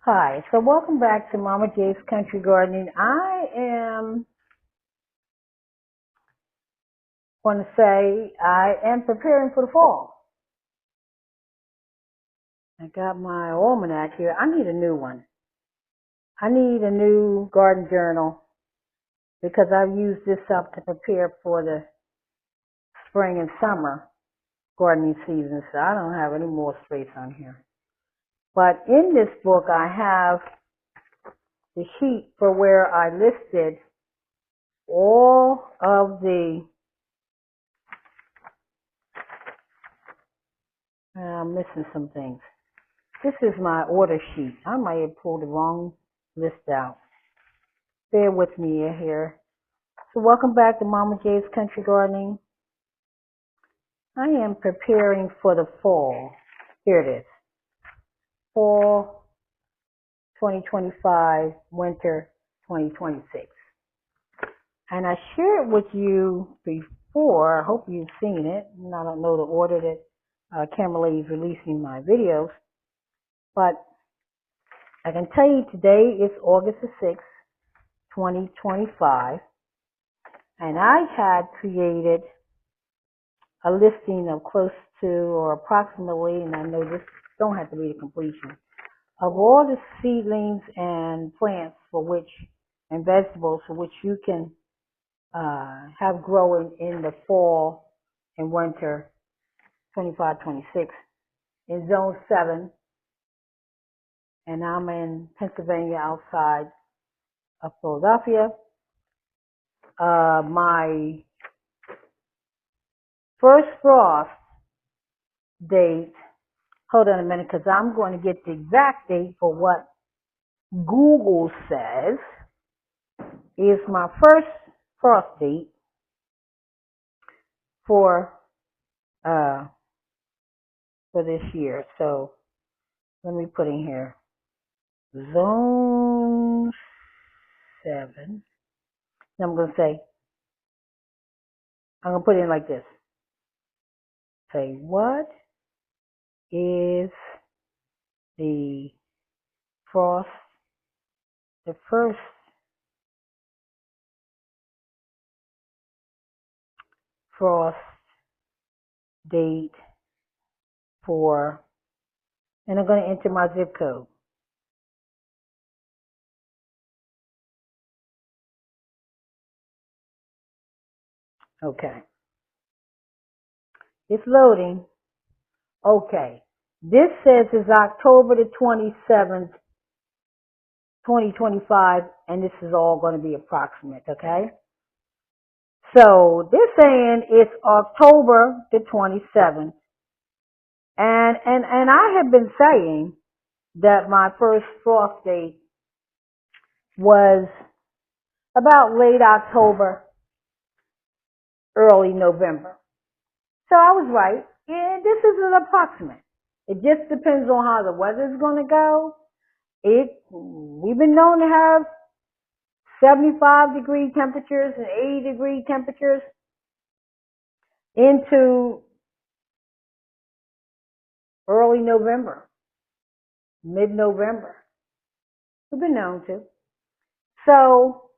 Hi, so welcome back to Mama J's Country Gardening. I am going to say I am preparing for the fall. I got my almanac here. I need a new one. I need a new garden journal because I've used this up to prepare for the spring and summer gardening season, so I don't have any more space on here. But in this book, I have the sheet for where I listed all of the I'm missing some things. This is my order sheet. I might have pulled the wrong list out. Bear with me here. So welcome back to Mama J's Country Gardening. I am preparing for the fall. Here it is. Fall 2025, winter 2026. And I shared with you before, I hope you've seen it, and I don't know the order that Kimberly is releasing my videos, but I can tell you today is August the 6th, 2025, and I had created a listing of close to or approximately, and I know this don't have to be the completion, of all the seedlings and plants for which, and vegetables for which you can have growing in the fall and winter 25-26 in Zone 7, and I'm in Pennsylvania outside of Philadelphia. My first frost date, hold on a minute because I'm going to get the exact date for what Google says is my first frost date for this year. So let me put in here Zone 7. And I'm going to put it in like this. Say, what is the first frost date for, and I'm going to enter my zip code. Okay. It's loading. Okay. This says it's October the 27th, 2025, and this is all going to be approximate, okay? So they're saying it's October the 27th. And I have been saying that my first frost date was about late October, early November. So I was right. Yeah, this is an approximate. It just depends on how the weather's going to go. We've been known to have 75-degree temperatures and 80-degree temperatures into early November, mid-November. We've been known to. So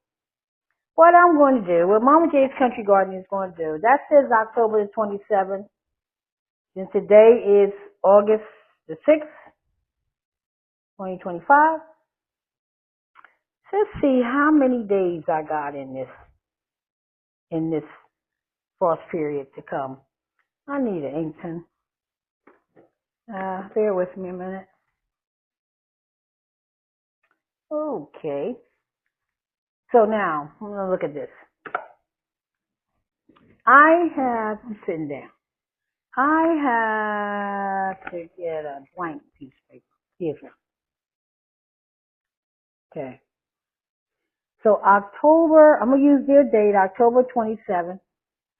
what I'm going to do, what Mama J's Country Gardening is going to do, that says October the 27th. And today is August the 6th, 2025. So let's see how many days I got in this frost period to come. I need an ink pen. Bear with me a minute. Okay. So now, I'm going to look at this. I'm sitting down. I have to get a blank piece of paper. Here. Okay. So October, I'm going to use their date, October 27th,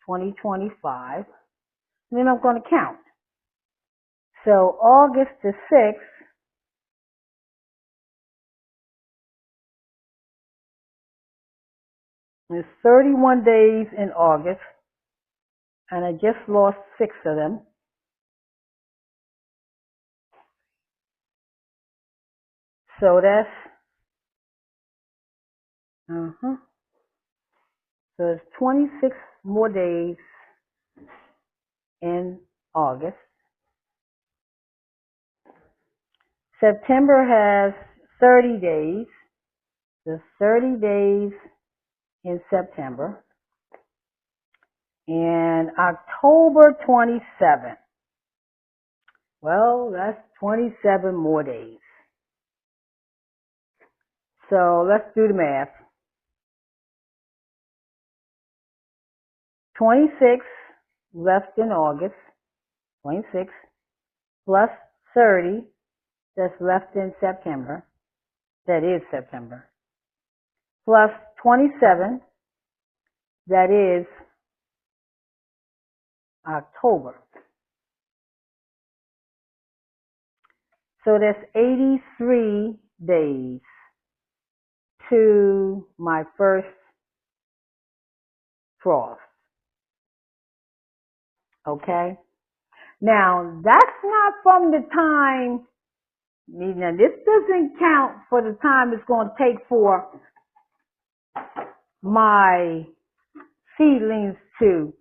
2025. And then I'm going to count. So August the 6th, there's 31 days in August, and I just lost 6 of them. So that's, so it's 26 more days in August. September has 30 days. There's 30 days in September. And October 27th. Well, that's 27 more days. So let's do the math. 26 left in August. 26 plus 30 that's left in September. That is September. Plus 27 that is October. So that's 83 days to my first frost. Okay? Now, that's not from the time, now this doesn't count for the time it's going to take for my seedlings to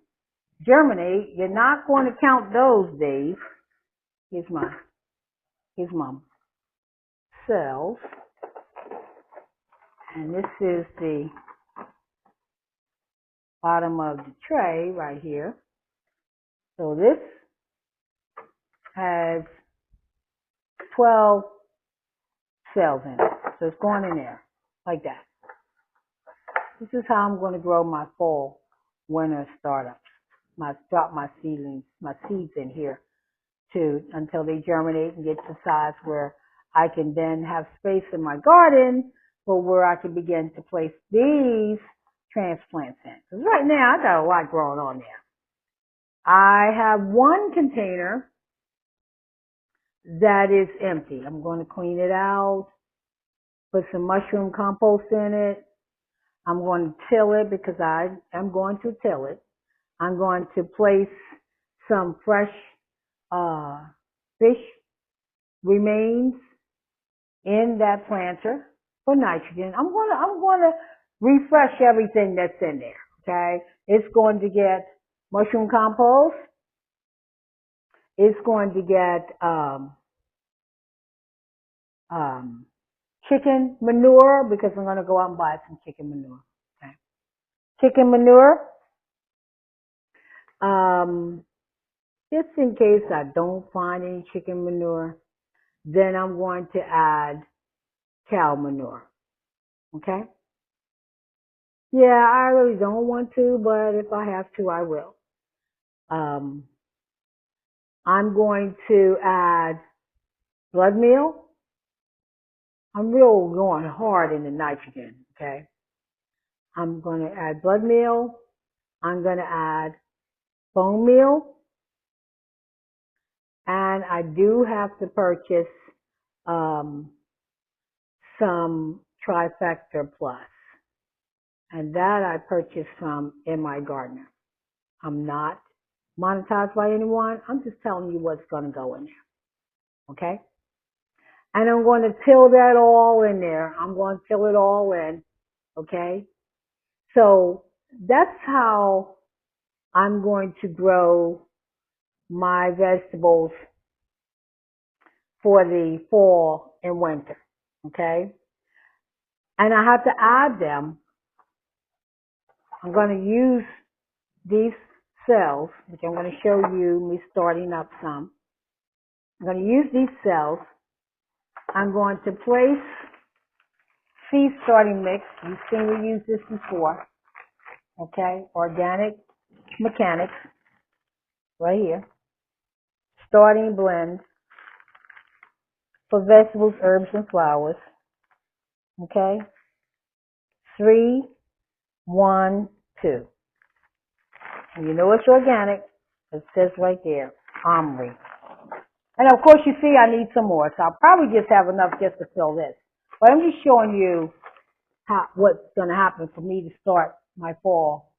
germinate. You're not going to count those days. Here's my cells. And this is the bottom of the tray right here. So this has 12 cells in it. So it's going in there like that. This is how I'm going to grow my fall, winter startups. Drop my seedlings, my seeds in here until they germinate and get to the size where I can then have space in my garden for where I can begin to place these transplants in. Because right now I got a lot growing on there. I have one container that is empty. I'm going to clean it out, put some mushroom compost in it. I'm going to till it because I am going to till it. I'm going to place some fresh fish remains in that planter for nitrogen. I'm going to refresh everything that's in there. Okay, it's going to get mushroom compost. It's going to get chicken manure because I'm going to go out and buy some chicken manure. Okay, chicken manure. Just in case I don't find any chicken manure, then I'm going to add cow manure. Okay? Yeah, I really don't want to, but if I have to, I will. I'm going to add blood meal. I'm real going hard in the nitrogen, okay? I'm going to add blood meal. I'm going to add bone meal. And I do have to purchase some Trifecta Plus. And that I purchased from M.I. Gardener. I'm not monetized by anyone. I'm just telling you what's going to go in there. Okay? And I'm going to till that all in there. I'm going to till it all in. Okay? So that's how I'm going to grow my vegetables for the fall and winter. Okay? And I have to add them. I'm going to use these cells, which I'm going to show you me starting up some. I'm going to use these cells. I'm going to place seed starting mix. You've seen me use this before. Okay, organic mechanics, right here. Starting blend for vegetables, herbs, and flowers. Okay, 3, 1, 2. And you know it's organic. It says right there, Omri. And of course, you see I need some more, so I'll probably just have enough just to fill this. But I'm just showing you what's going to happen for me to start my fall,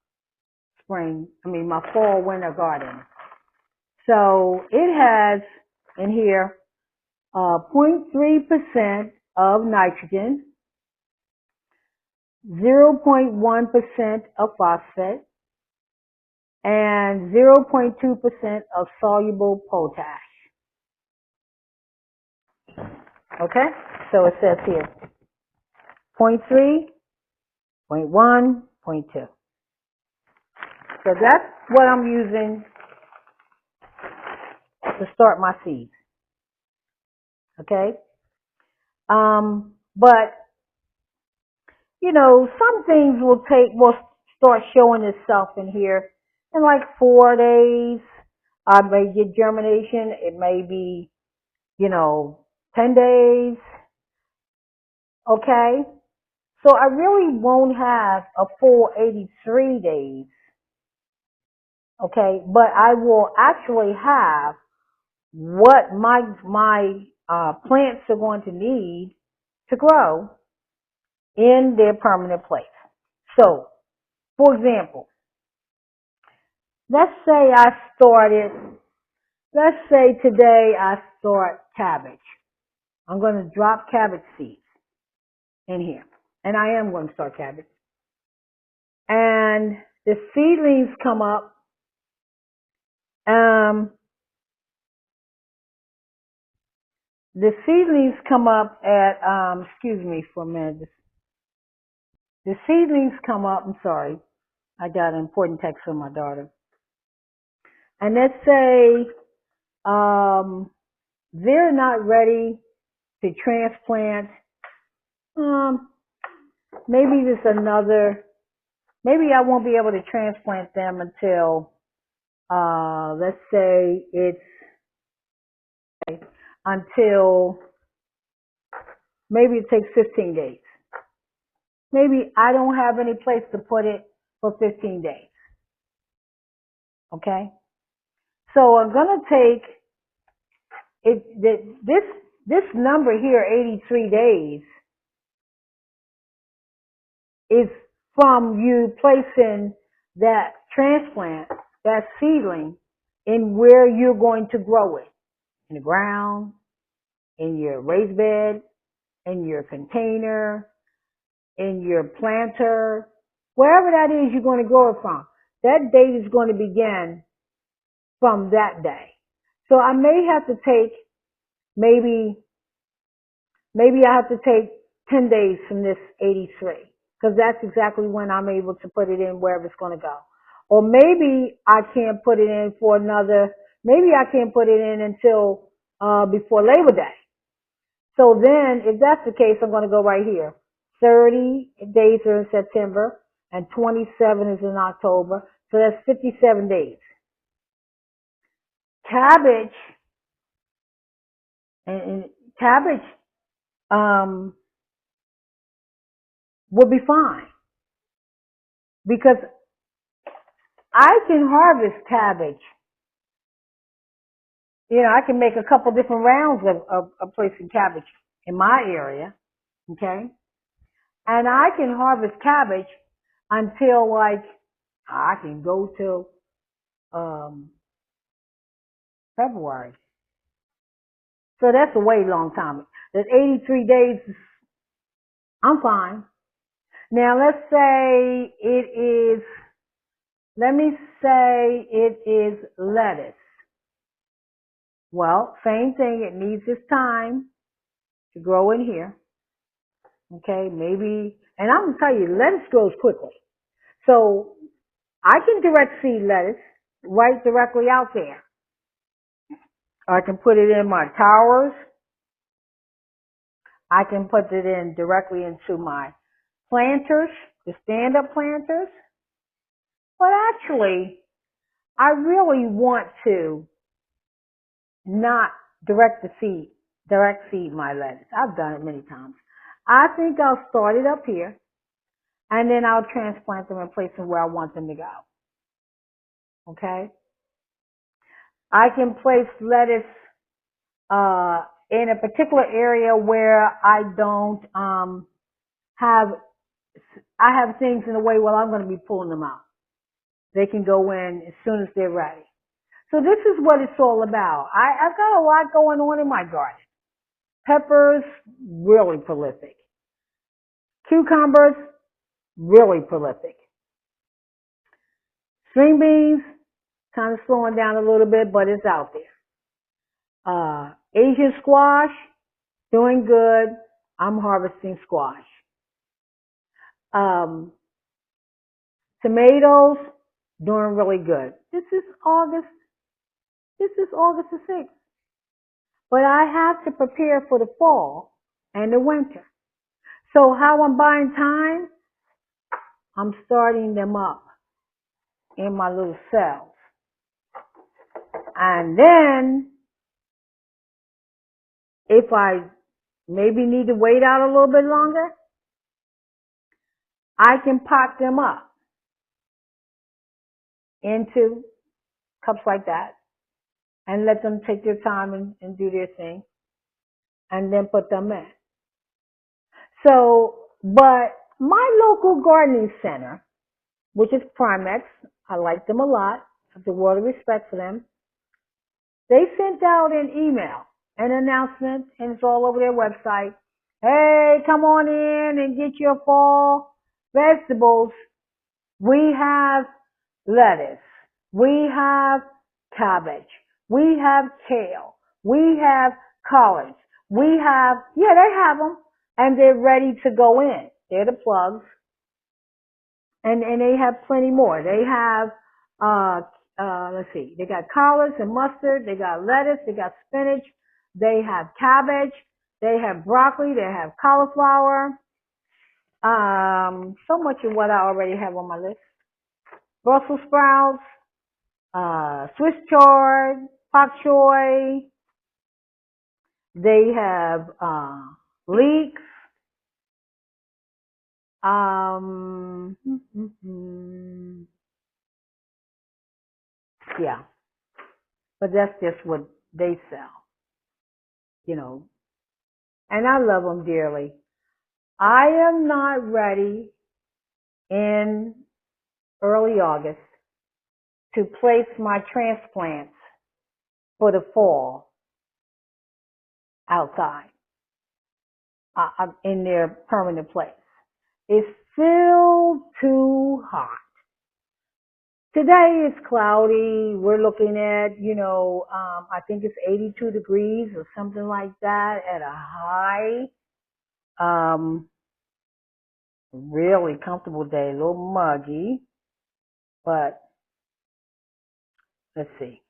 my fall winter garden. So it has in here 0.3% of nitrogen, 0.1% of phosphate, and 0.2% of soluble potash. Okay? So it says here 0.3, 0.1, 0.2. So that's what I'm using to start my seeds. Okay? But, you know, some things will start showing itself in here in like 4 days. I may get germination. It may be, you know, 10 days. Okay? So I really won't have a full 83 days. Okay? But I will actually have what my plants are going to need to grow in their permanent place. So, for example, let's say today I start cabbage. I'm going to drop cabbage seeds in here. And I am going to start cabbage. And the seedlings come up. The seedlings come up at, excuse me for a minute. The seedlings come up, I'm sorry. I got an important text from my daughter. And let's say they're not ready to transplant. Maybe maybe I won't be able to transplant them until, let's say maybe it takes 15 days. Maybe I don't have any place to put it for 15 days. Okay? So I'm going to take this number here, 83 days, is from you placing that transplant, that seedling, in where you're going to grow it. In the ground, in your raised bed, in your container, in your planter, wherever that is you're going to grow it from. That date is going to begin from that day. So I may have to take maybe I have to take 10 days from this 83, because that's exactly when I'm able to put it in wherever it's going to go. Or maybe I can't put it in maybe I can't put it in until before Labor Day. So then, if that's the case, I'm going to go right here. 30 days are in September, and 27 is in October. So that's 57 days. Cabbage, will be fine, because I can harvest cabbage. You know, I can make a couple different rounds of placing cabbage in my area, okay? And I can harvest cabbage until I can go till February. So that's a way long time. That 83 days, I'm fine. Now let's say let me say it is lettuce. Well, same thing, it needs its time to grow in here. Okay, maybe, and I'm going to tell you, lettuce grows quickly. So I can direct seed lettuce right directly out there. I can put it in my towers. I can put it in directly into my planters, the stand-up planters. But actually, I really want to not direct seed my lettuce. I've done it many times. I think I'll start it up here, and then I'll transplant them and place them where I want them to go. Okay? I can place lettuce in a particular area where I don't have things in the way while I'm going to be pulling them out. They can go in as soon as they're ready. So this is what it's all about. I've got a lot going on in my garden. Peppers, really prolific. Cucumbers, really prolific. String beans, kind of slowing down a little bit, but it's out there. Asian squash, doing good. I'm harvesting squash. Um, Tomatoes, doing really good. This is August. This is August the 6th. But I have to prepare for the fall and the winter. So how I'm buying time? I'm starting them up in my little cells. And then if I maybe need to wait out a little bit longer, I can pot them up into cups like that and let them take their time and do their thing and then put them in. So, but my local gardening center, which is Primex, I like them a lot, I have the world of respect for them. They sent out an email, an announcement, and it's all over their website. Hey, come on in and get your fall vegetables. We have lettuce. We have cabbage. We have kale. We have collards. We have, yeah, they have them. And they're ready to go in. They're the plugs. And they have plenty more. They have, let's see, they got collards and mustard. They got lettuce. They got spinach. They have cabbage. They have broccoli. They have cauliflower. So much of what I already have on my list. Brussels sprouts, Swiss chard, pak choy. They have leeks. Yeah, but that's just what they sell, you know. And I love them dearly. I am not ready in early August to place my transplants for the fall outside in their permanent place. It's still too hot. Today it's cloudy. We're looking at, I think it's 82 degrees or something like that at a high. Really comfortable day, a little muggy, but let's see.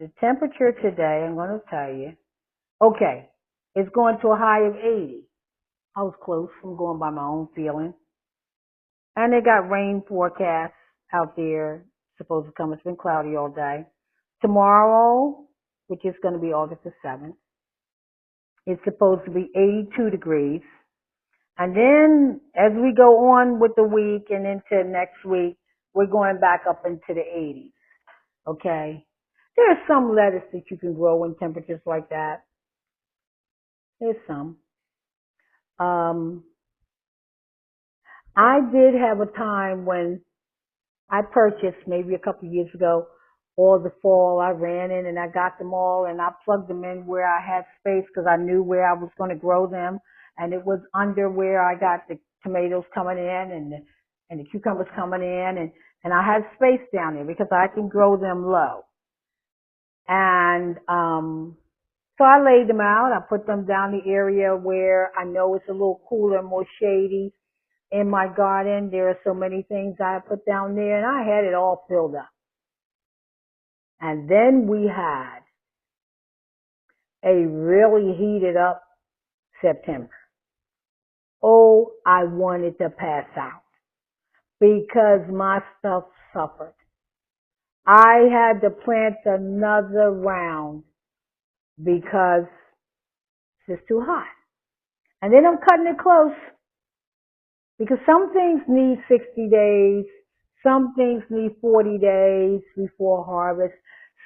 The temperature today, I'm going to tell you. Okay, it's going to a high of 80. I was close. I'm going by my own feeling. And they got rain forecasts out there. Supposed to come. It's been cloudy all day. Tomorrow, which is going to be August the 7th, it's supposed to be 82 degrees. And then as we go on with the week and into next week, we're going back up into the 80s. Okay? There's some lettuce that you can grow in temperatures like that. There's some. I did have a time when I purchased maybe a couple of years ago all the fall. I ran in and I got them all and I plugged them in where I had space because I knew where I was going to grow them, and it was under where I got the tomatoes coming in and the cucumbers coming in, and I had space down there because I can grow them low. And so I laid them out. I put them down the area where I know it's a little cooler, more shady. In my garden, there are so many things I put down there, and I had it all filled up. And then we had a really heated up September. Oh, I wanted to pass out because my stuff suffered. I had to plant another round because it's just too hot. And then I'm cutting it close because some things need 60 days, some things need 40 days before harvest,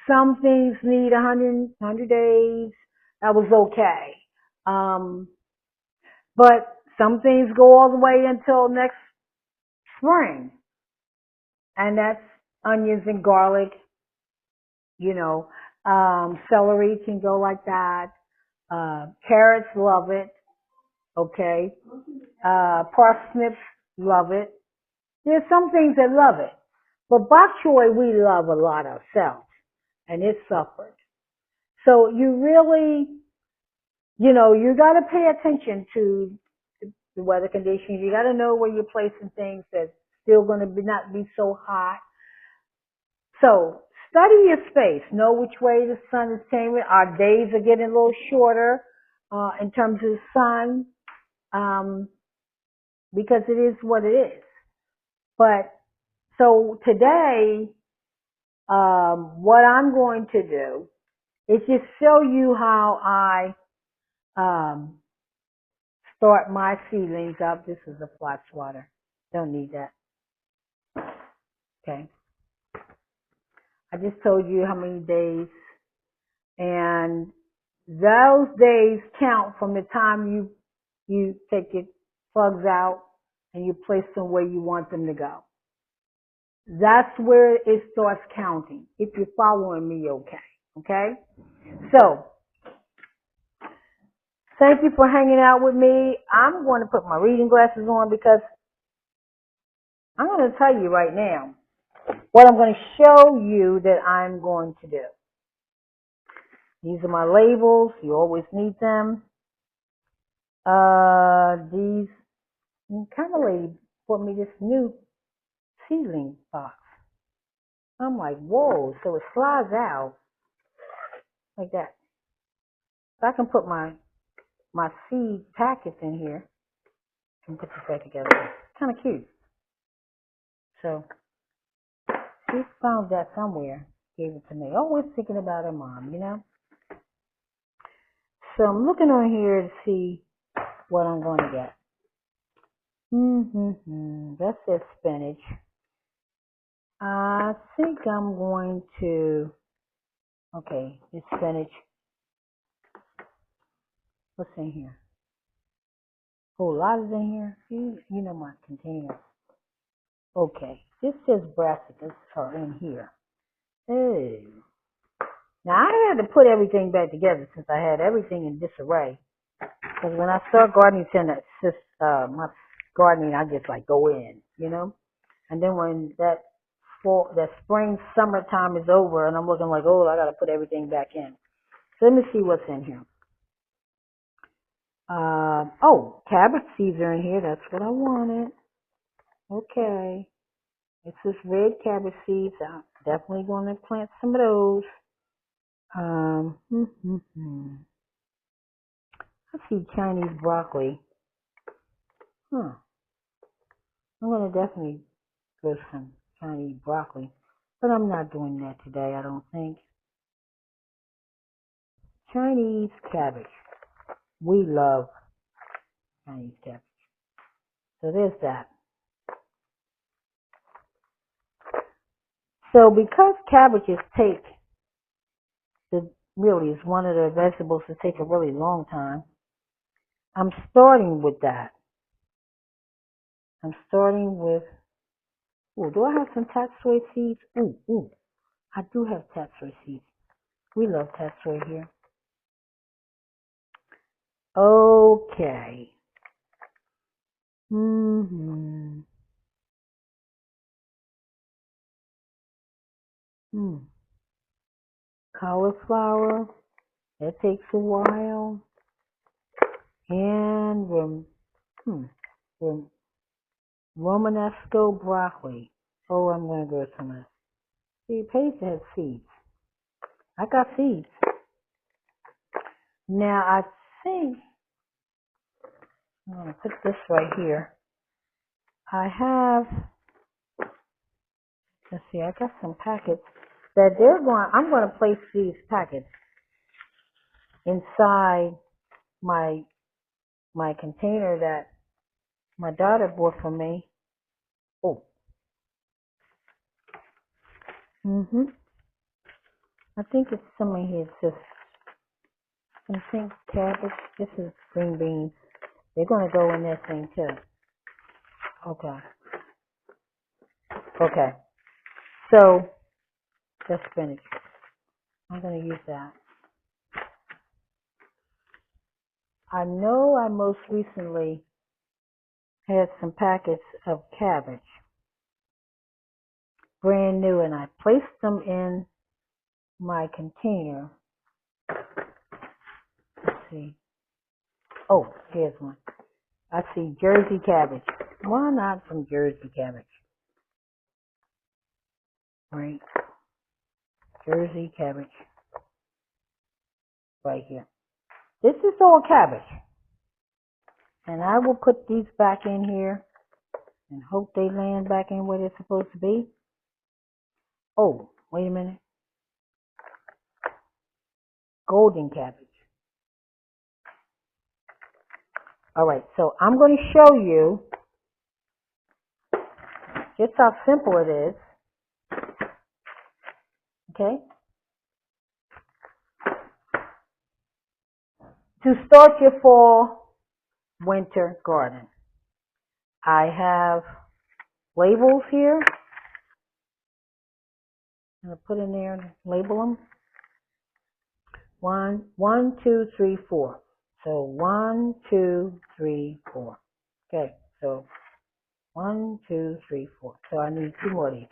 some things need 100 days. That was okay. But some things go all the way until next spring. And that's onions and garlic, celery can go like that. Carrots love it. Okay. Parsnips love it. There's some things that love it. But bok choy we love a lot ourselves. And it suffered. So you really, you got to pay attention to the weather conditions. You got to know where you're placing things that's still going to not be so hot. So study your space. Know which way the sun is changing. Our days are getting a little shorter in terms of the sun because it is what it is. But so today, what I'm going to do is just show you how I start my seedlings up. This is a flat swatter. Don't need that. Okay. I just told you how many days. And those days count from the time you take your plugs out and you place them where you want them to go. That's where it starts counting, if you're following me okay. Okay? So, thank you for hanging out with me. I'm going to put my reading glasses on because I'm going to tell you right now what I'm going to show you that I'm going to do. These are my labels. You always need them. These kind of lady brought me this new seedling box. I'm like, whoa, so it slides out like that. So I can put my seed packets in here and put this back together. Kind of cute. So she found that somewhere, gave it to me. Always thinking about her mom, So I'm looking on here to see what I'm going to get. That says spinach. I think I'm going to, okay, it's spinach. What's in here? A whole lot is in here. You know my container. Okay, this says brassicas are in here. Hey. Now I had to put everything back together since I had everything in disarray. Because when I start gardening, my gardening, I just like go in, And then when that spring, summertime is over, and I'm looking like, oh, I got to put everything back in. So let me see what's in here. Cabbage seeds are in here. That's what I wanted. Okay. It's this red cabbage seeds. I'm definitely going to plant some of those. I see Chinese broccoli. I'm going to definitely grow some Chinese broccoli. But I'm not doing that today, I don't think. Chinese cabbage. We love Chinese cabbage. So there's that. So because cabbages really is one of the vegetables that take a really long time, I'm starting with that. I'm starting with, do I have some tatsoi seeds? I do have tatsoi seeds. We love tatsoi here. Okay. Cauliflower. That takes a while. And Romanesco broccoli. Oh, I'm going to grow some of this. See, it pays to have seeds. I got seeds. Now, I think I'm going to put this right here. Let's see, I got some packets that I'm going to place these packets inside my container that my daughter bought for me. Oh. I think it's somewhere here. It says some pink cabbage. This is green beans. They're going to go in this thing too. Okay. So, that's spinach. I'm going to use that. I know I most recently had some packets of cabbage, brand new, and I placed them in my container. Let's see. Oh, here's one. I see Jersey cabbage. Why not some Jersey cabbage? Right. Jersey cabbage. Right here. This is all cabbage. And I will put these back in here and hope they land back in where they're supposed to be. Oh, wait a minute. Golden cabbage. All right, so I'm going to show you just how simple it is. Okay? To start your fall, winter garden. I have labels here. I'm going to put in there and label them. 1, 2, 3, 4. So 1, 2, 3, 4. Okay, so 1, 2, 3, 4. So I need 2 more of these.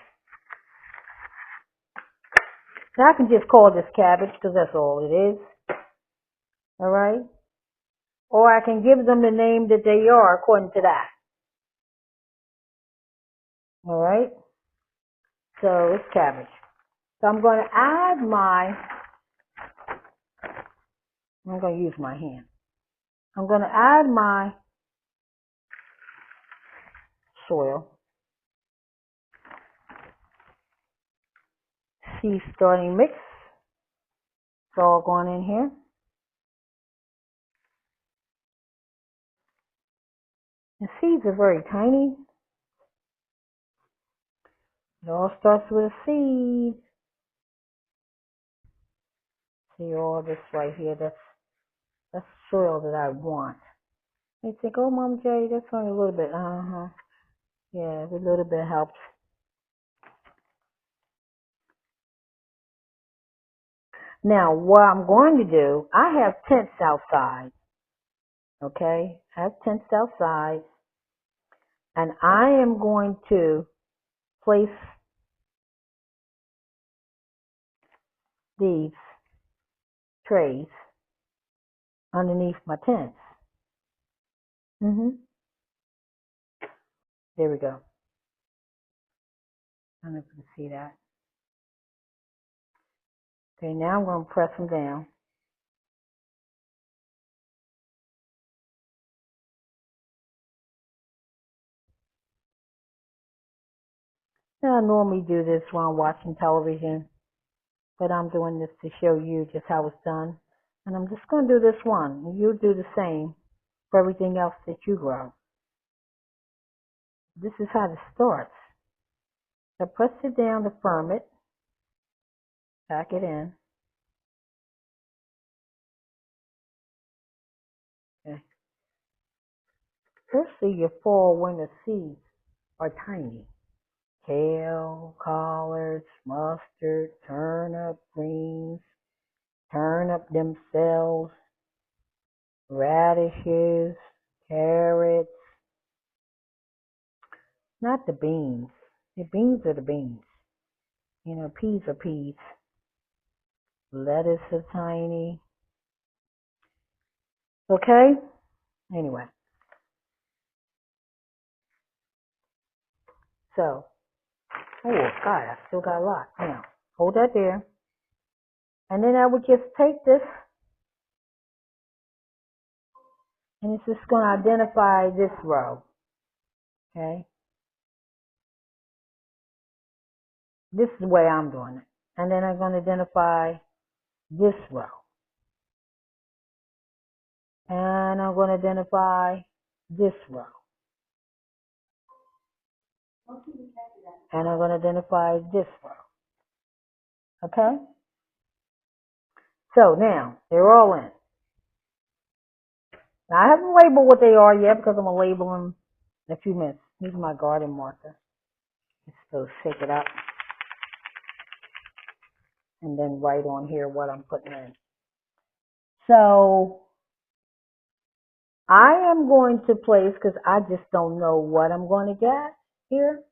Now I can just call this cabbage because that's all it is. All right? Or I can give them the name that they are according to that. All right? So it's cabbage. So I'm going to add I'm going to use my hand. I'm going to add my soil. Seed starting mix. It's all going in here. The seeds are very tiny. It all starts with a seed. See all this right here? That's soil that I want. You think, oh, Mom J, that's only a little bit. Yeah, a little bit helps. Now, what I'm going to do, I have tents outside. Okay? I have tents outside. And I am going to place these trays underneath my tents. There we go. I don't know if you can see that. Okay, now I'm going to press them down. Now, I normally do this while I'm watching television, but I'm doing this to show you just how it's done. And I'm just going to do this one. And you'll do the same for everything else that you grow. This is how it starts. So press it down to firm it. Pack it in. Okay. Firstly, your fall winter seeds are tiny. Kale, collards, mustard, turnip, greens, turnip themselves, radishes, carrots. Not the beans. The beans are the beans. You know, peas are peas. Lettuce is tiny. Okay? Anyway. So, oh, God, I still got a lot. Now, hold that there. And then I would just take this, and it's just going to identify this row. Okay? This is the way I'm doing it. And then I'm going to identify this row. And I'm going to identify this row. And I'm going to identify this row. Okay? So now, they're all in. Now, I haven't labeled what they are yet because I'm going to label them in a few minutes. Use my garden marker. Just to shake it up. And then write on here what I'm putting in. So, I am going to place, because I just don't know what I'm going to get here,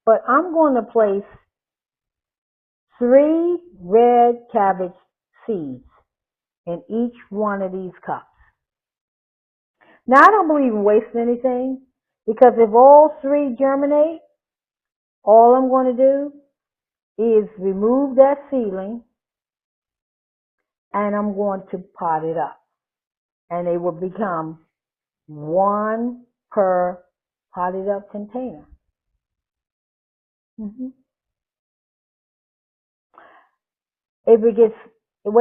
but I'm going to place 3 red cabbage seeds in each one of these cups. Now, I don't believe in wasting anything, because if all 3 germinate, all I'm going to do is remove that seedling and I'm going to pot it up. And they will become 1 per potted up container. When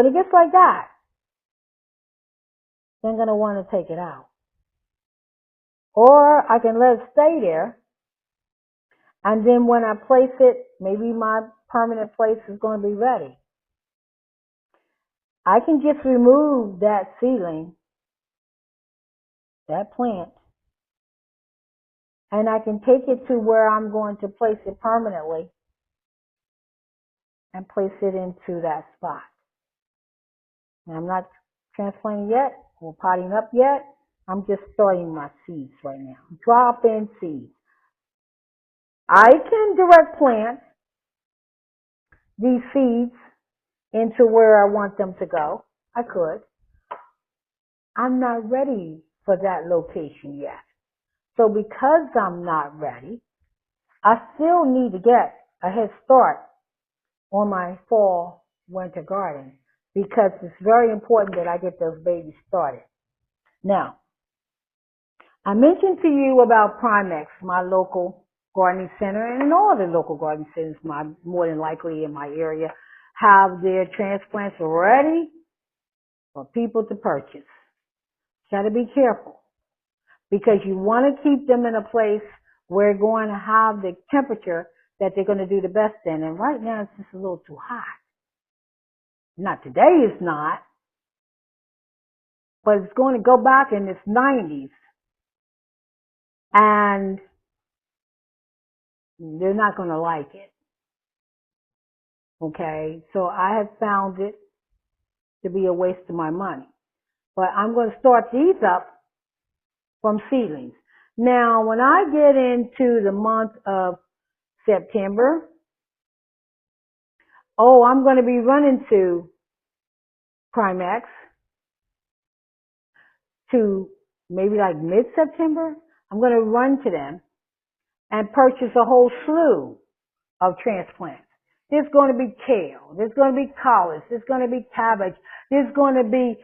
it gets like that, then I'm going to want to take it out. Or I can let it stay there, and then when I place it, maybe my permanent place is going to be ready. I can just remove that seedling, that plant, and I can take it to where I'm going to place it permanently and place it into that spot. And I'm not transplanting yet or potting up yet. I'm just starting my seeds right now. Drop in seeds. I can direct plant these seeds into where I want them to go. I could. I'm not ready for that location yet. So because I'm not ready, I still need to get a head start on my fall winter garden, because it's very important that I get those babies started. Now, I mentioned to you about Primex, my local gardening center, and all the local gardening centers, more than likely in my area, have their transplants ready for people to purchase. Got to be careful, because you want to keep them in a place where you're going to have the temperature that they're going to do the best in. And right now it's just a little too hot. Not today, it's not, but it's going to go back in its 90s, and they're not going to like it. Okay, so I have found it to be a waste of my money. But I'm going to start these up from seedlings. Now, when I get into the month of September, I'm going to be running to Primex to maybe like mid-September. I'm going to run to them and purchase a whole slew of transplants. There's going to be kale. There's going to be collards. There's going to be cabbage. There's going to be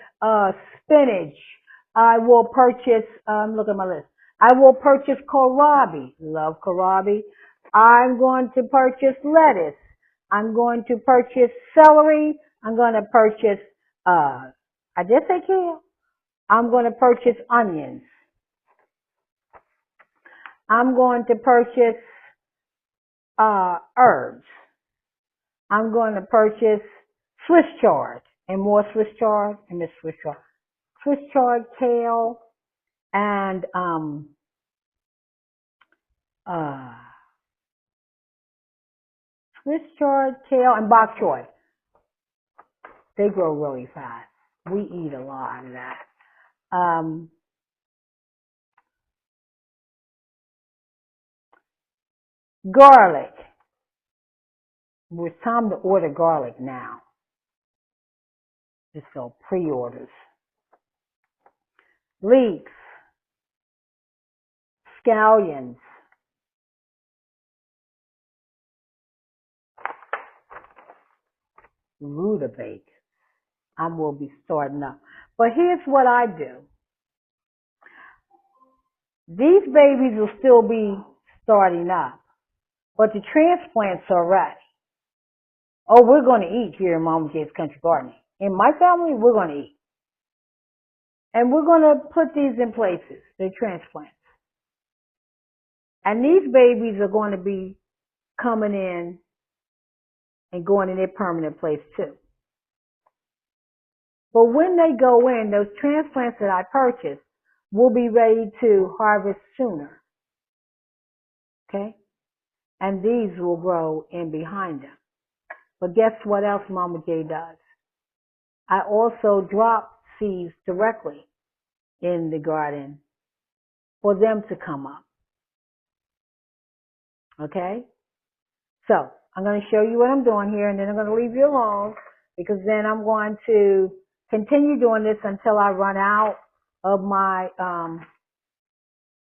spinach. I will purchase, look at my list. I will purchase kohlrabi. Love kohlrabi. I'm going to purchase lettuce. I'm going to purchase celery. I'm going to purchase, I did say kale. I'm going to purchase onions. I'm going to purchase herbs. I'm going to purchase Swiss chard and more Swiss chard and this Swiss chard. Swiss chard, kale, and Swiss chard, kale, and bok choy. They grow really fast. We eat a lot of that. Garlic. It's time to order garlic now. Just go pre-orders. Leeks. Scallions. Rutabaga. I will be starting up. But here's what I do. These babies will still be starting up, but the transplants are ready. We're going to eat here in Mama J's Country Gardening. In my family, we're going to eat. And we're going to put these in places, the transplants. And these babies are going to be coming in and going in their permanent place too. But when they go in, those transplants that I purchased will be ready to harvest sooner. Okay? And these will grow in behind them. But guess what else Mama J does? I also drop seeds directly in the garden for them to come up. Okay? So, I'm going to show you what I'm doing here, and then I'm going to leave you alone, because then I'm going to continue doing this until I run out of my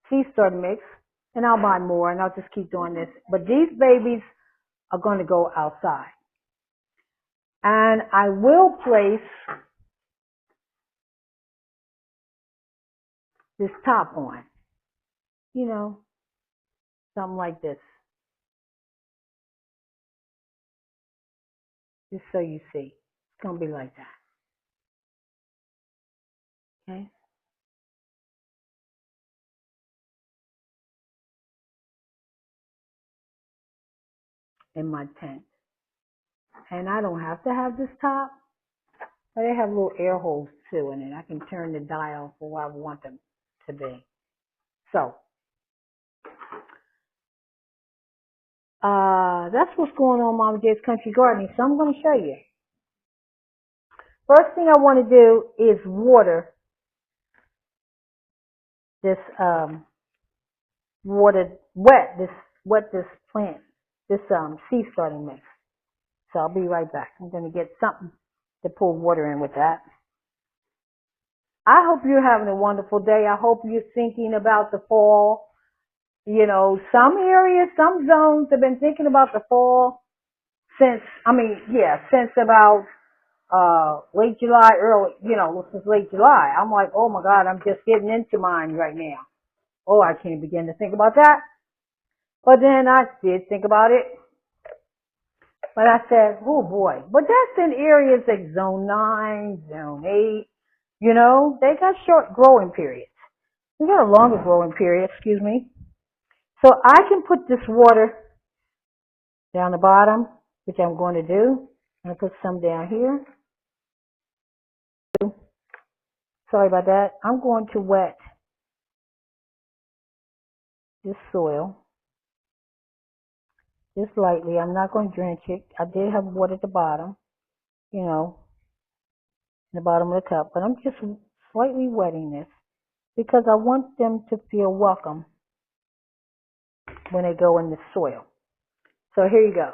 seed starter mix, and I'll buy more, and I'll just keep doing this. But these babies are going to go outside. And I will place this top on, you know, something like this, just so you see. It's going to be like that. Okay? In my tent. And I don't have to have this top, but they have little air holes too in it. I can turn the dial for what I want them to be. So, that's what's going on in Mama J's Country Gardening. So I'm going to show you. First thing I want to do is water this, wet this plant, this seed starting mix. So I'll be right back. I'm going to get something to pour water in with that. I hope you're having a wonderful day. I hope you're thinking about the fall. You know, some areas, some zones have been thinking about the fall since about late July, since late July. I'm like, oh my God, I'm just getting into mine right now. Oh, I can't begin to think about that. But then I did think about it. But I said, oh boy. But that's in areas like zone 9, zone 8. You know, they got short growing periods. We got a longer growing period, excuse me. So I can put this water down the bottom, which I'm going to do. I'm going to put some down here. Sorry about that. I'm going to wet this soil just lightly. I'm not going to drench it. I did have water at the bottom, in the bottom of the cup, but I'm just slightly wetting this because I want them to feel welcome when they go in the soil. So here you go.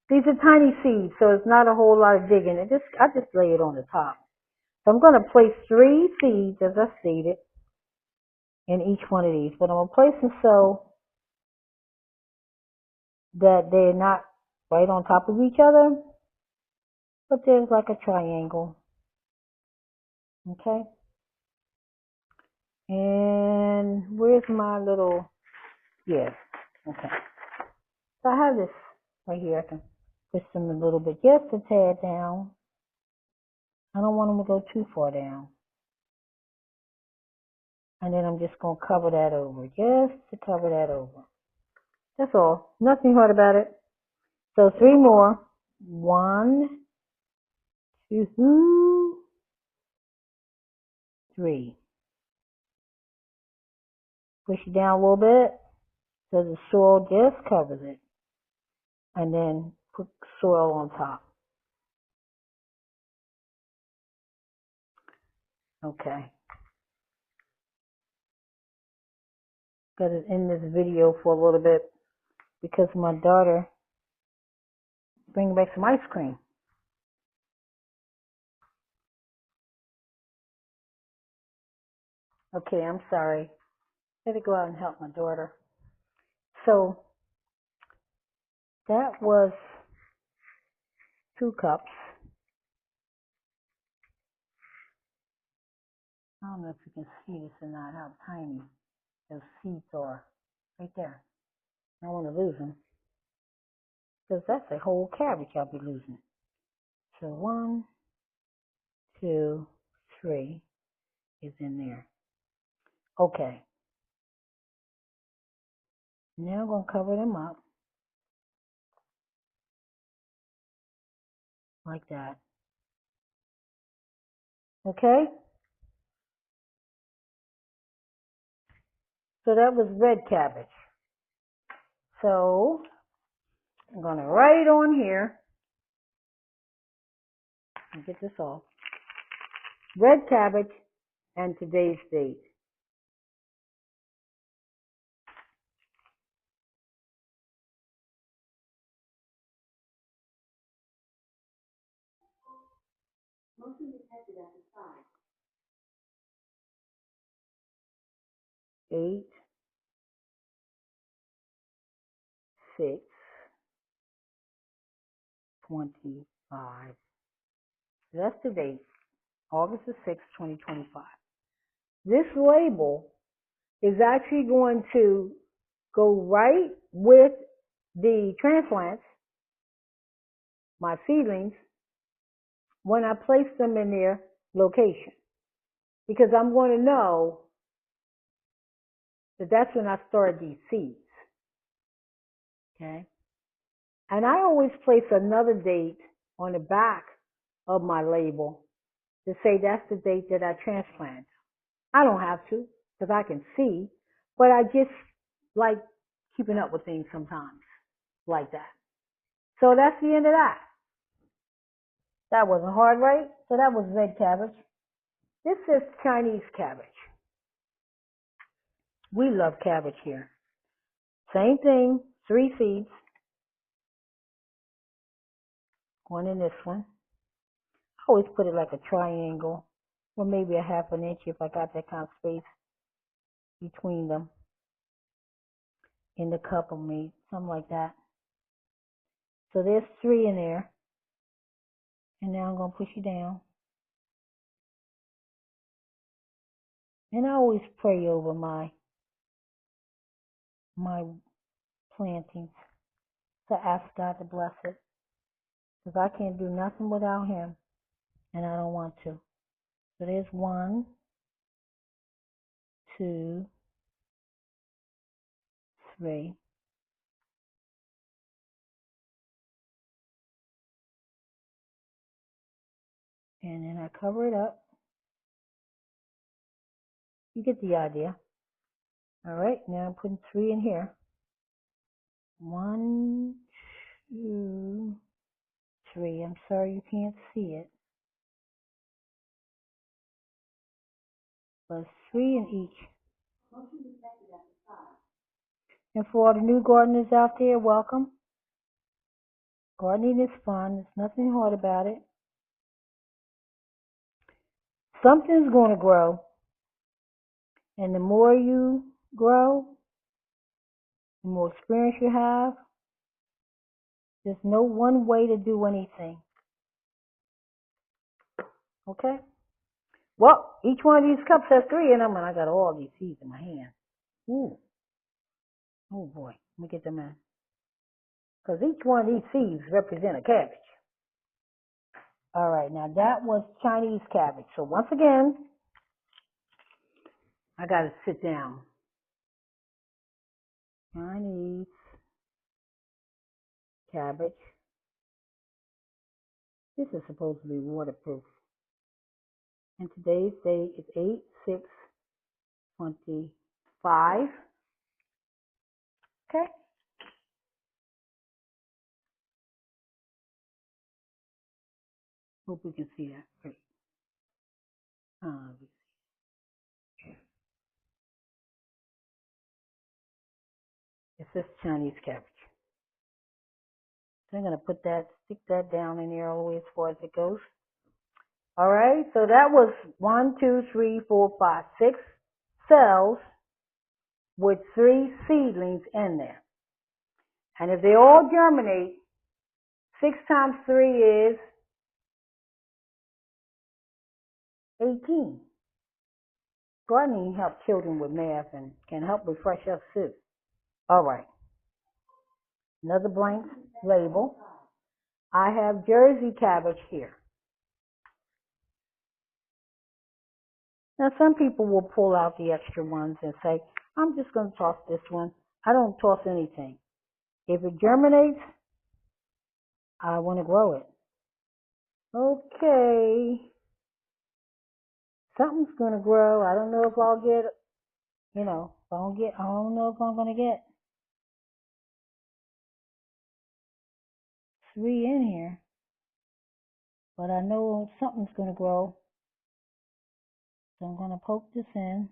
These are tiny seeds, so it's not a whole lot of digging. I just lay it on the top. So I'm going to place 3 seeds as I stated in each one of these, but I'm going to place them so that they're not right on top of each other, but there's like a triangle. Okay? And where's my little, okay. So I have this right here. I can push them a little bit just a tad down. I don't want them to go too far down. And then I'm just going to cover that over, just to cover that over. That's all. Nothing hard about it. So 3 more. 1, 2, 3. Push it down a little bit so the soil just covers it. And then put soil on top. Okay. Got it in this video for a little bit because my daughter bringing back some ice cream. Okay, I'm sorry. I had to go out and help my daughter. So that was 2 cups. I don't know if you can see this or not, how tiny those seeds are. Right there. I don't want to lose them. Because that's a whole cabbage I'll be losing. So 1, 2, 3 is in there. Okay. Now I'm going to cover them up. Like that. Okay? So that was red cabbage. So I'm going to write on here. Get this off. Red cabbage and today's date. Motion detected at the side. 8, 6, 25. That's the date, August the 6th, 2025. This label is actually going to go right with the transplants, my seedlings, when I place them in their location. Because I'm going to know that that's when I started these seeds. Okay? And I always place another date on the back of my label to say that's the date that I transplant. I don't have to because I can see, but I just like keeping up with things sometimes like that. So that's the end of that. That wasn't hard, right? So that was red cabbage. This is Chinese cabbage. We love cabbage here. Same thing, 3 seeds. One in this one. I always put it like a triangle, or maybe a half an inch if I got that kind of space between them in the cup of meat, something like that. So there's 3 in there. And now I'm going to push you down. And I always pray over my plantings to ask God to bless it. Because I can't do nothing without Him. And I don't want to. So there's 1, 2, 3. And then I cover it up. You get the idea. All right, now I'm putting 3 in here. 1, 2, 3. I'm sorry you can't see it. But 3 in each. And for all the new gardeners out there, welcome. Gardening is fun. There's nothing hard about it. Something's going to grow. And the more you grow, the more experience you have. There's no one way to do anything. Okay? Well, each one of these cups has 3 in them, and I got all these seeds in my hand. Ooh. Oh boy. Let me get them in. Because each one of these seeds represent a cabbage. All right, now that was Chinese cabbage. So once again, I got to sit down. Chinese cabbage. This is supposed to be waterproof. And today's date is 8/6/25. Okay? Hope we can see that. Great. It says Chinese cabbage. So I'm going to stick that down in there all the way as far as it goes. All right, so that was 1, 2, 3, 4, 5, 6 cells with 3 seedlings in there. And if they all germinate, 6 times 3 is 18. Gardening helps children with math and can help refresh us too. All right. Another blank label. I have Jersey cabbage here. Now some people will pull out the extra ones and say, I'm just going to toss this one. I don't toss anything. If it germinates, I want to grow it. Okay. Something's going to grow. I don't know if I'll get, I don't know if I'm going to get 3 in here. But I know something's going to grow. So I'm going to poke this in.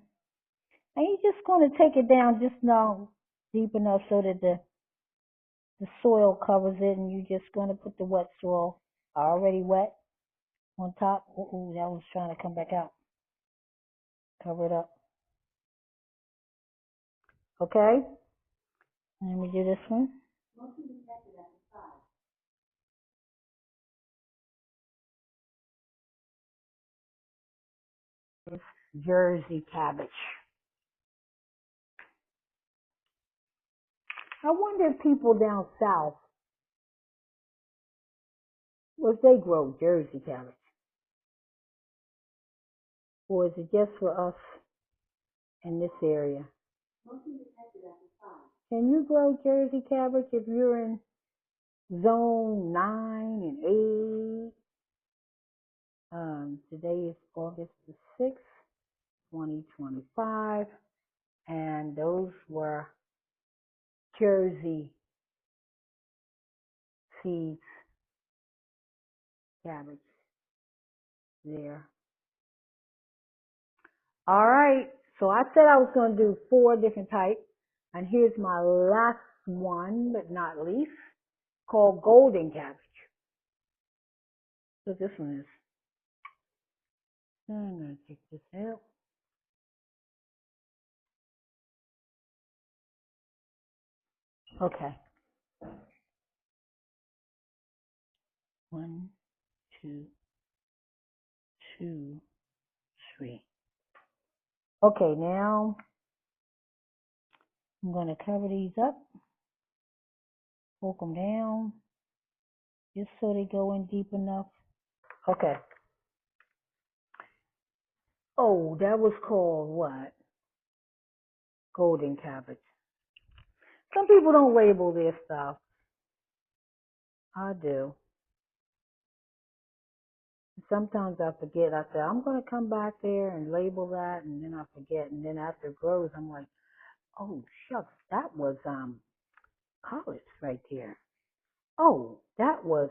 And you're just going to take it down just now deep enough so that the soil covers it, and you're just going to put the wet soil, already wet, on top. Ooh, that was trying to come back out. Cover it up. Okay? Let me do this one. It's Jersey cabbage. I wonder if people down south, if they grow Jersey cabbage. Or is it just for us in this area? Can you grow Jersey cabbage if you're in zone 9 and 8? Today is August the 6th, 2025, and those were Jersey seeds cabbage there. All right, so I said I was going to do 4 different types, and here's my last one, but not least, called golden cabbage. So this one is. I'm going to take this out. Okay. 1, 2, 2, 3. Okay, now I'm going to cover these up, poke them down, just so they go in deep enough. Okay. Oh, that was called what? Golden cabbage. Some people don't label their stuff. I do. Sometimes I forget. I say, I'm going to come back there and label that, and then I forget. And then after it grows, I'm like, oh, shucks, that was collards right there. Oh, that was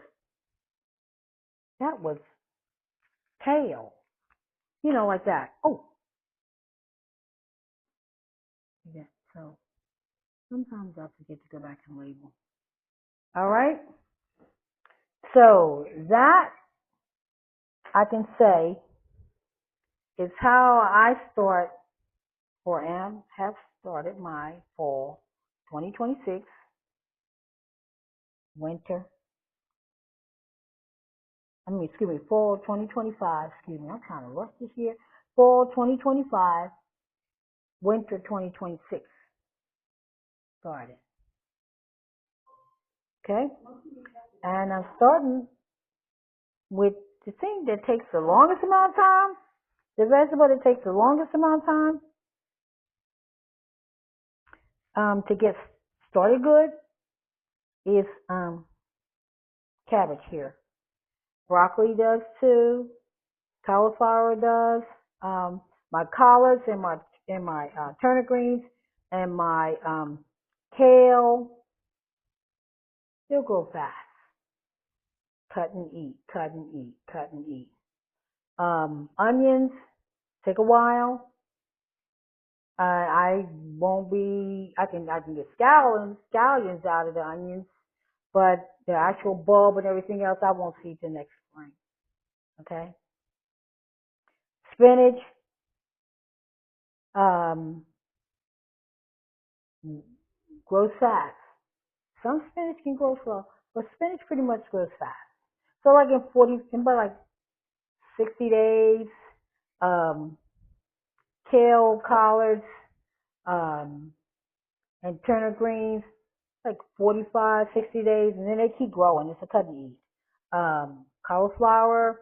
kale. You know, like that. Oh. Yeah, so sometimes I forget to go back and label. All right? So that, I can say, is how I start or have started my fall 2026 fall 2025, I'm kind of rushed this year, fall 2025, winter 2026 started. Okay? And I'm starting with the thing that takes the longest amount of time, the vegetable that takes the longest amount of time to get started good is cabbage here. Broccoli does too. Cauliflower does. My collards and my turnip greens and my kale, they'll grow fast. Cut and eat, cut and eat, cut and eat. Onions take a while. I won't be. I can get scallions out of the onions, but the actual bulb and everything else I won't see till next spring. Okay. Spinach. Grows fast. Some spinach can grow slow, but spinach pretty much grows fast. So like in about like 60 days, kale, collards, and turnip greens, like 45, 60 days, and then they keep growing. It's a cut and eat. Cauliflower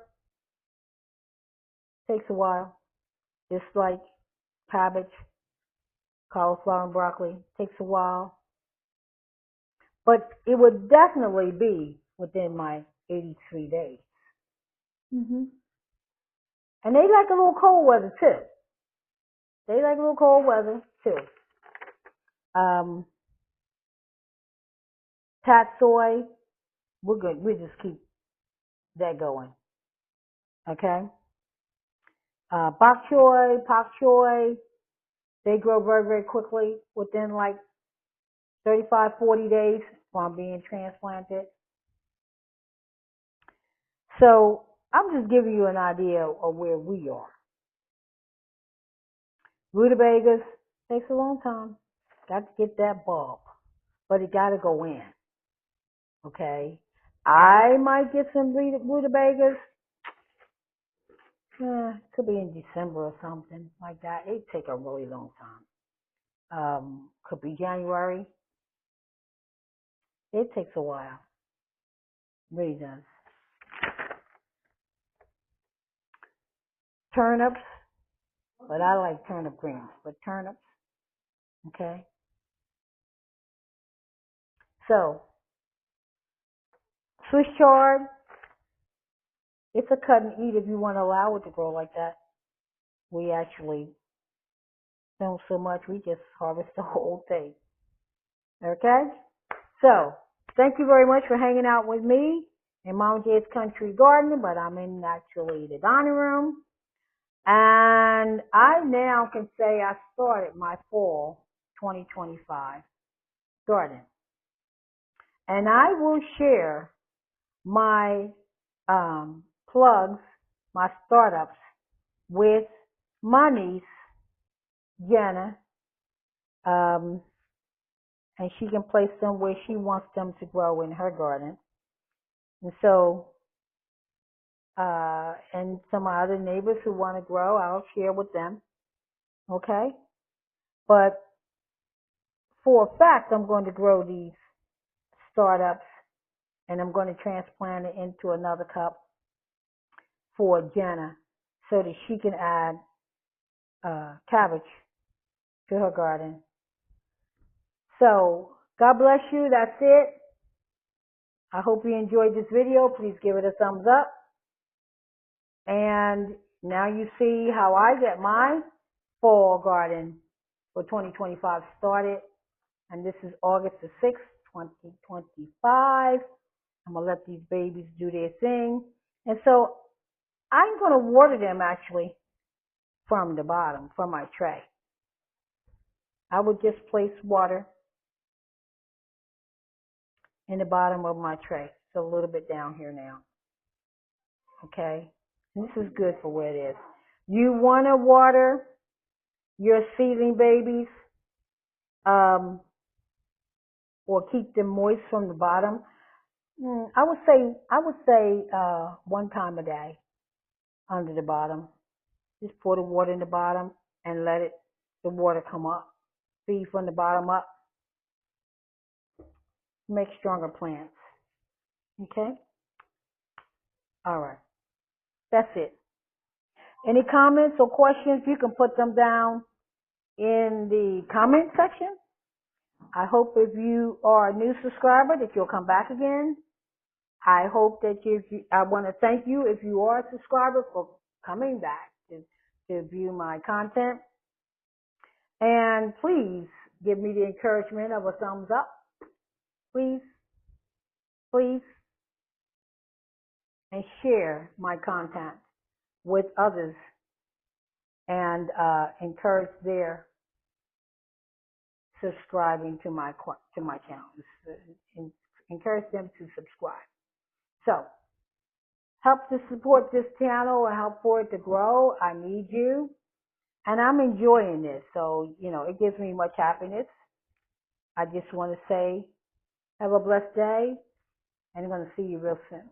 takes a while, just like cabbage, cauliflower, and broccoli takes a while. But it would definitely be within my 83 days. And they like a little cold weather too. They like a little cold weather too. Soy, we're good. We just keep that going. Okay. Bok choy, pak choy, they grow very, very quickly within like 35, 40 days from being transplanted. So I'm just giving you an idea of where we are. Rutabagas takes a long time. Got to get that bulb, but it got to go in. Okay, I might get some rutabagas. Could be in December or something like that. It take a really long time. Could be January. It takes a while. It really does. Turnips, but I like turnip greens. But turnips, okay. So Swiss chard, it's a cut and eat if you want to allow it to grow like that. We actually don't so much. We just harvest the whole thing. Okay? So, thank you very much for hanging out with me in Mama J's Country Garden, but I'm in actually the dining room. And I now can say I started my fall 2025 garden. And I will share my plugs, my startups with my niece, Jenna, and she can place them where she wants them to grow in her garden. And so, and some of my other neighbors who want to grow, I'll share with them. Okay? But for a fact, I'm going to grow these startups and I'm going to transplant it into another cup for Jenna so that she can add cabbage to her garden. So, God bless you. That's it. I hope you enjoyed this video. Please give it a thumbs up. And now you see how I get my fall garden for 2025 started. And this is August the 6th, 2025. I'm going to let these babies do their thing. And so I'm going to water them actually from the bottom, from my tray. I would just place water in the bottom of my tray. So a little bit down here now. Okay? This is good for where it is. You want to water your seedling babies or keep them moist from the bottom. I would say 1 time a day under the bottom. Just pour the water in the bottom and let the water come up. Feed from the bottom up. Make stronger plants. Okay? All right. That's it. Any comments or questions, you can put them down in the comment section. I hope if you are a new subscriber that you'll come back again. I hope that I want to thank you if you are a subscriber for coming back to view my content. And please give me the encouragement of a thumbs up. Please, please. And share my content with others and encourage their subscribing to my channel. Encourage them to subscribe. So, help to support this channel and help for it to grow. I need you. And I'm enjoying this. So, it gives me much happiness. I just want to say, have a blessed day. And I'm going to see you real soon.